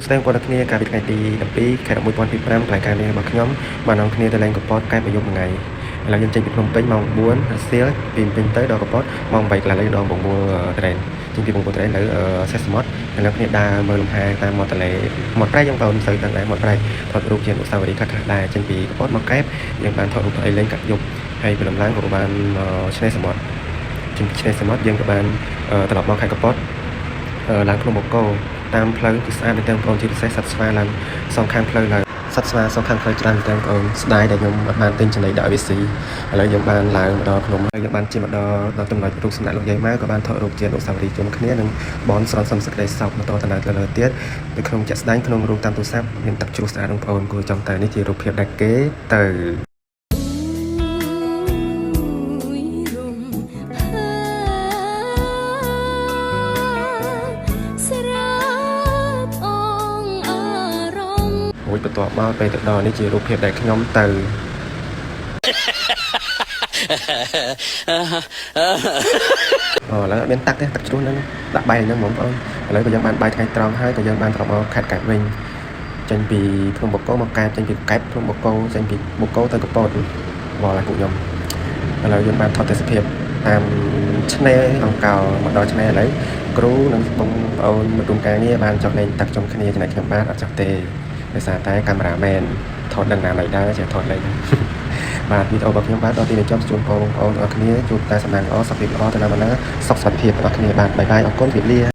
ស្ដែងគាត់គ្នាកាលពីថ្ងៃទី12ខែ11 2025ផ្លាយការងាររបស់ខ្ញុំបាននាំគ្នាទៅលេងកពតកែប្រយុទ្ធមួយថ្ងៃឥឡូវយើងចេញពីភ្នំពេញម៉ោង4រសៀលពីភ្នំពេញទៅដល់កពតម៉ោង8កន្លះលេងដល់បង្មួលត្រេនចេញពីបង្មួលត្រេននៅសេះសមុទ្រហើយនាំគ្នាដើរមើលលំហែតាមមាត់ទន្លេមាត់ប្រៃយើងបងមិនសូវដឹងដែរមាត់ប្រៃថតរូបជាអនុស្សាវរីយ៍ខ្លះៗដែរចេញពីកពតមកកែបយើងបានថតរូបអីលេងកាត់យប់ហើយពីលំឡើងក៏បានឆ្នេរសមុទ្រចេញពីឆ្នេរសមុទ្រយើងក៏បានត្រឡប់មកខេត្តកពតឡើងភ្នំបូកគោតាមផ្លូវគឺស្អាតមែនទែនបងប្អូនជាពិសេសសត្វស្វាឡើងសងខាងផ្លូវឡើងសត្វស្វាសងខាងផ្លូវច្រើនមែនទែនបងប្អូនស្ដាយដែលខ្ញុំអត់បានទិញចំណីដល់ AVC ឥឡូវយើងបានឡើងមកដល់ភ្នំហើយយើងបានជិះមកដល់ចំណុចរូបសំណាកលោកយាយម៉ៅក៏បានថតរូបជាអនុស្សាវរីយ៍ជុំគ្នានឹងបនស្រន់សំសេចក្តីសោកបន្តទៅលើទៀតនៅក្នុងជាក់ស្ដែងក្នុងរូបតាមទូរស័ព្ទមានទឹកជ្រោះស្អាតបងប្អូនគួរចំតែនេះជារូបភាពដែលគេទៅមួយបន្ទាប់មកពេលទៅដល់នេះជារូបភាពដែលខ្ញុំទៅឥឡូវអត់មានទឹកទេទឹកជ្រោះហ្នឹងដាក់បាយហ្នឹងបងប្អូនឥឡូវក៏យើងបានបាយថ្ងៃត្រង់ហើយក៏យើងបានត្រឡប់មកខេត្តកែបវិញចេញពីភ្នំបូកគោមកកែបចេញពីកែបភ្នំបូកគោចេញពីបូកគោទៅកពតវល់ឲ្យពួកខ្ញុំឥឡូវយើងបានថតទេសភាពតាមឆ្នេរអង្គរមកដល់ឆ្នេរឥឡូវគ្រូនិងបងប្អូនមករួមការងារបានចុះលេងទឹកជុំគ្នាចំណែកខ្ញុំបានអត់ចុះទេដោយសារតែកាមេរ៉ាមែនថតដឹងណាមិនដែរចេះថតលេងបាទវីដេអូរបស់ខ្ញុំបាទដល់ទីនេះចប់ជូនបងប្អូនទាំងអស់គ្នាជួបតែសំណាងល្អសុខភាពល្អទៅណាមកណាសុខសុខភាពទាំងអស់គ្នាបាទបាយបាយអរគុណជម្រាបលា